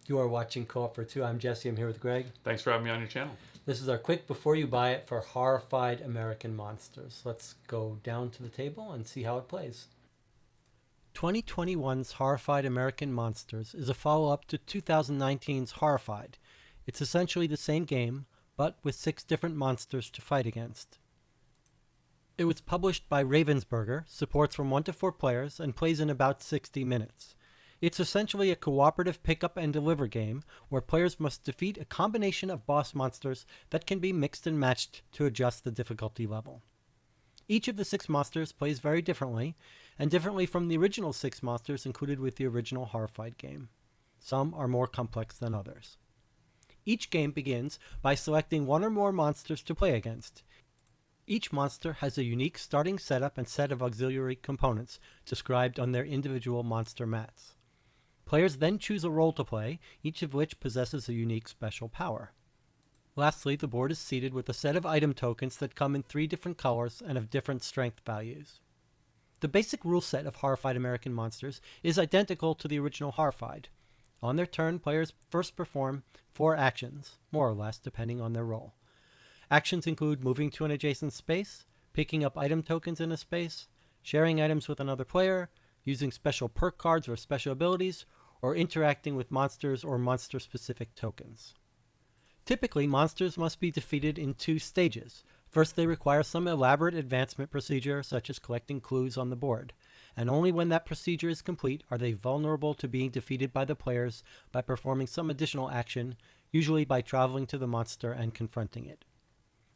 You are watching Co-op for Two. I'm Jesse. I'm here with Greg. Thanks for having me on your channel. This is our quick before you buy it for Horrified American Monsters. Let's go down to the table and see how it plays. 2021's Horrified American Monsters is a follow-up to 2019's Horrified. It's essentially the same game, but with 6 different monsters to fight against. It was published by Ravensburger, supports from 1 to 4 players, and plays in about 60 minutes. It's essentially a cooperative pick-up and deliver game where players must defeat a combination of boss monsters that can be mixed and matched to adjust the difficulty level. Each of the 6 monsters plays very differently, and differently from the original 6 monsters included with the original Horrified game. Some are more complex than others. Each game begins by selecting 1 or more monsters to play against. Each monster has a unique starting setup and set of auxiliary components described on their individual monster mats. Players then choose a role to play, each of which possesses a unique special power. Lastly, the board is seeded with a set of item tokens that come in 3 different colors and of different strength values. The basic rule set of Horrified American Monsters is identical to the original Horrified. On their turn, players first perform 4 actions, more or less depending on their role. Actions include moving to an adjacent space, picking up item tokens in a space, sharing items with another player, using special perk cards or special abilities, or interacting with monsters or monster-specific tokens. Typically, monsters must be defeated in 2 stages. First, they require some elaborate advancement procedure, such as collecting clues on the board, and only when that procedure is complete are they vulnerable to being defeated by the players by performing some additional action, usually by traveling to the monster and confronting it.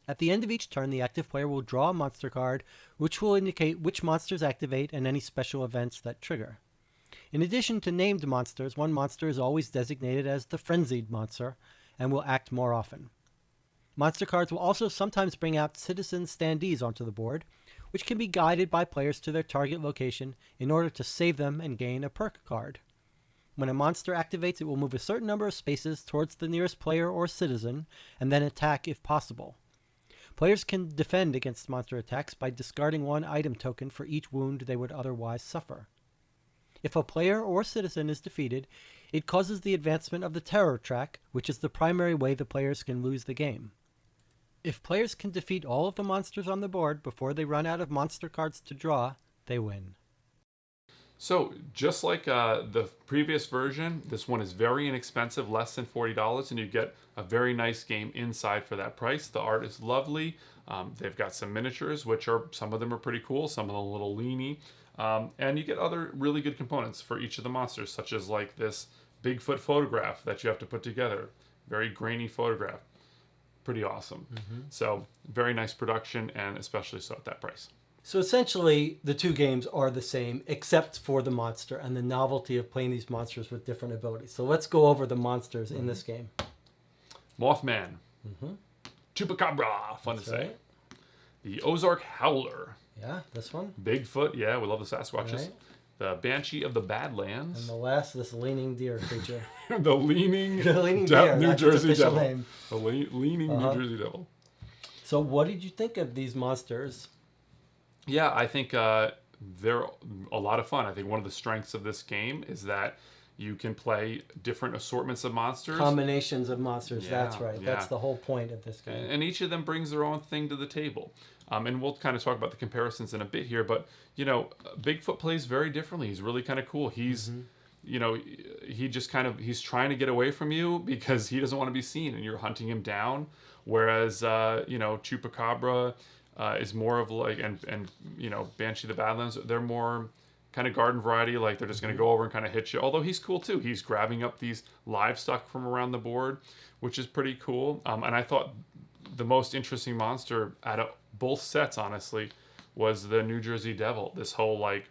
At the end of each turn, the active player will draw a monster card, which will indicate which monsters activate and any special events that trigger. In addition to named monsters, one monster is always designated as the Frenzied Monster and will act more often. Monster cards will also sometimes bring out citizen standees onto the board, which can be guided by players to their target location in order to save them and gain a perk card. When a monster activates, it will move a certain number of spaces towards the nearest player or citizen, and then attack if possible. Players can defend against monster attacks by discarding 1 item token for each wound they would otherwise suffer. If a player or citizen is defeated, it causes the advancement of the terror track, which is the primary way the players can lose the game. If players can defeat all of the monsters on the board before they run out of monster cards to draw, they win. So, just like the previous version, this one is very inexpensive, less than $40, and you get a very nice game inside for that price. The art is lovely. They've got some miniatures, which are, some of them are pretty cool, some of them a little leany. And you get other really good components for each of the monsters, such as like this Bigfoot photograph that you have to put together. Very grainy photograph. Pretty awesome. So, very nice production, and especially so at that price. So essentially, the 2 games are the same, except for the monster and the novelty of playing these monsters with different abilities. So let's go over the monsters in this game. Mothman. Chupacabra, fun to say. Right. The Ozark Howler. Yeah, this one. Bigfoot, yeah, we love the Sasquatches. Right. The Banshee of the Badlands. And the last, this leaning deer creature. The Leaning, The leaning deer, New that's its Jersey official Devil. name. The Leaning New Jersey Devil. So what did you think of these monsters? Yeah, I think they're a lot of fun. I think one of the strengths of this game is that you can play different assortments of monsters. Combinations of monsters, Yeah, that's right. yeah. That's the whole point of this game. And each of them brings their own thing to the table. And we'll kind of talk about the comparisons in a bit here, but, you know, Bigfoot plays very differently. He's really kind of cool. He's, you know, he's trying to get away from you because he doesn't want to be seen, and you're hunting him down. Whereas, you know, Chupacabra is more of like, and you know, Banshee of the Badlands, they're more kind of garden variety, like they're just going to go over and kind of hit you. Although he's cool too. He's grabbing up these livestock from around the board, which is pretty cool. And I thought the most interesting monster out of both sets, honestly, was the New Jersey Devil. This whole, like,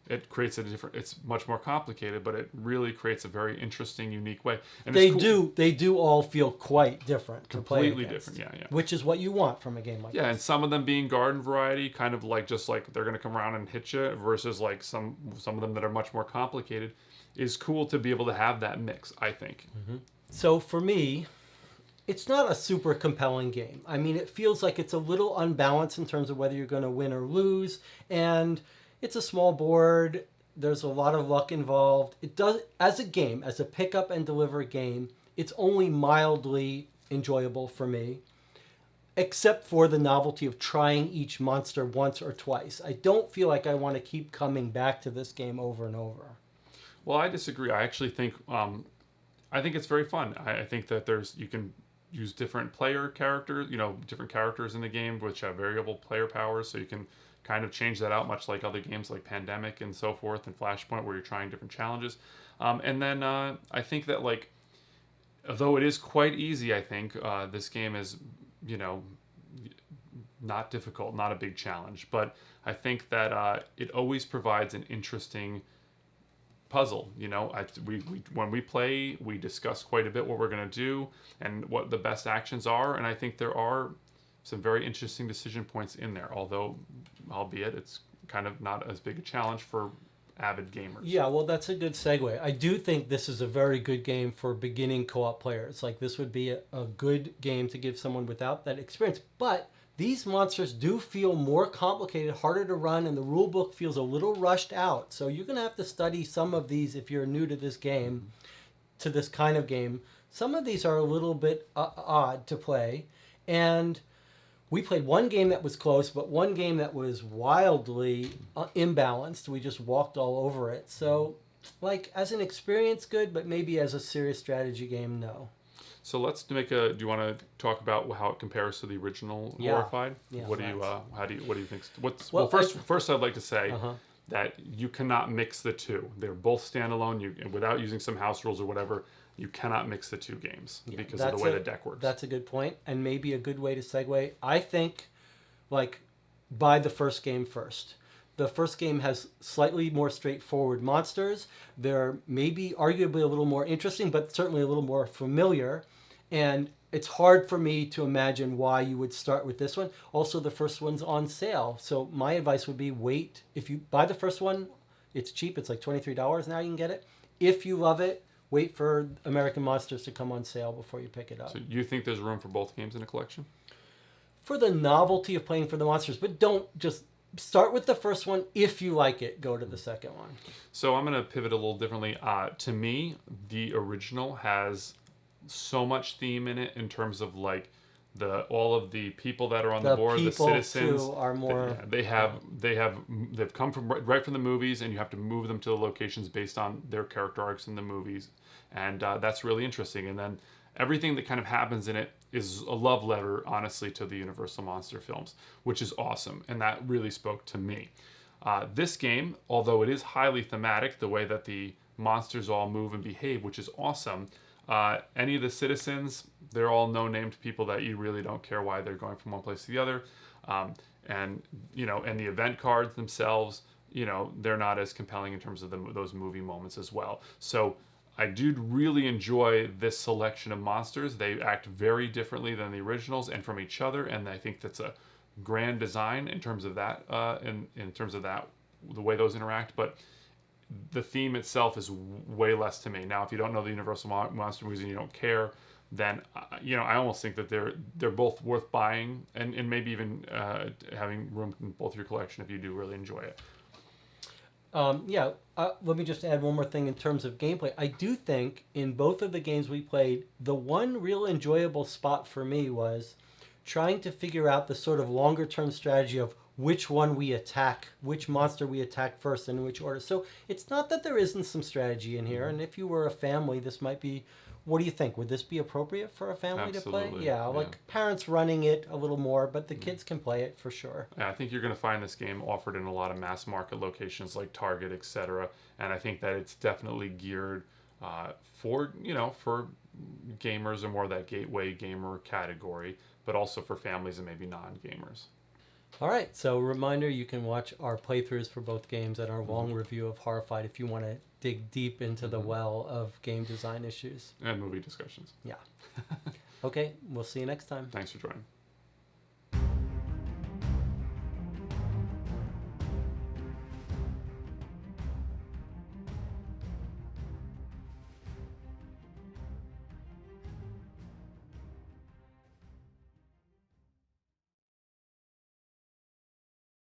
it creates a different, it's much more complicated, but it really creates a very interesting, unique way. And They it's cool. they do all feel quite different to play Completely against, different, yeah. which is what you want from a game like Yeah, this. and some of them being garden variety, kind of like just like they're going to come around and hit you, versus like some of them that are much more complicated, is cool to be able to have that mix, I think. So for me, it's not a super compelling game. I mean, it feels like it's a little unbalanced in terms of whether you're going to win or lose, and it's a small board. There's a lot of luck involved. It does, as a game, as a pick up and deliver game, it's only mildly enjoyable for me, except for the novelty of trying each monster once or twice. I don't feel like I want to keep coming back to this game over and over. Well, I disagree. I actually think I think it's very fun. I think that you can use different player characters, different characters in the game which have variable player powers, so you can kind of change that out, much like other games like Pandemic and so forth and Flashpoint, where you're trying different challenges. And then I think that, like, although it is quite easy, I think this game is, not difficult, not a big challenge. But I think that it always provides an interesting puzzle. When we play, we discuss quite a bit what we're going to do and what the best actions are. And I think there are some very interesting decision points in there, albeit it's kind of not as big a challenge for avid gamers. Yeah, well, that's a good segue. I do think this is a very good game for beginning co-op players. Like, this would be a good game to give someone without that experience. But these monsters do feel more complicated, harder to run, and the rule book feels a little rushed out. So you're going to have to study some of these if you're new to this game, to this kind of game. Some of these are a little bit odd to play. And we played one game that was close, but one game that was wildly imbalanced. We just walked all over it. So, like, as an experience, good, but maybe as a serious strategy game, no. So let's do you want to talk about how it compares to the original Horrified? Yeah. What do you think? First I'd like to say that you cannot mix the two. They're both standalone. Without using some house rules or whatever, you cannot mix the two games because of the way the deck works. That's a good point, and maybe a good way to segue. I think, like, buy the first game first. The first game has slightly more straightforward monsters. They're maybe arguably a little more interesting, but certainly a little more familiar. And it's hard for me to imagine why you would start with this one. Also, the first one's on sale. So my advice would be wait. If you buy the first one, it's cheap. It's like $23 now you can get it. If you love it, wait for American Monsters to come on sale before you pick it up. So you think there's room for both games in a collection? For the novelty of playing for the monsters, but don't just start with the first one. If you like it, go to the second one. So I'm going to pivot a little differently. To me, the original has so much theme in it in terms of, like, all of the people that are on the board, the citizens too are more. They've come from right from the movies, and you have to move them to the locations based on their character arcs in the movies, and that's really interesting. And then everything that kind of happens in it is a love letter, honestly, to the Universal Monster films, which is awesome, and that really spoke to me. This game, although it is highly thematic, the way that the monsters all move and behave, which is awesome. Any of the citizens, they're all no-named people that you really don't care why they're going from one place to the other. And the event cards themselves, they're not as compelling in terms of those movie moments as well. So I do really enjoy this selection of monsters. They act very differently than the originals and from each other, and I think that's a grand design in terms of that, in terms of that, the way those interact. But the theme itself is way less to me. Now, if you don't know the Universal Monster movies and you don't care, then I almost think that they're both worth buying and maybe even having room in both your collection if you do really enjoy it. Let me just add one more thing in terms of gameplay. I do think in both of the games we played, the one real enjoyable spot for me was trying to figure out the sort of longer term strategy of which one we attack, which monster we attack first, and in which order. So it's not that there isn't some strategy in here. And if you were a family, this might be. What do you think? Would this be appropriate for a family to play? Yeah, like parents running it a little more, but the kids can play it for sure. Yeah, I think you're going to find this game offered in a lot of mass market locations like Target, etc. And I think that it's definitely geared for gamers or more that gateway gamer category, but also for families and maybe non-gamers. All right, so reminder, you can watch our playthroughs for both games and our long review of Horrified if you want to dig deep into the well of game design issues. And movie discussions. Yeah. Okay, we'll see you next time. Thanks for joining.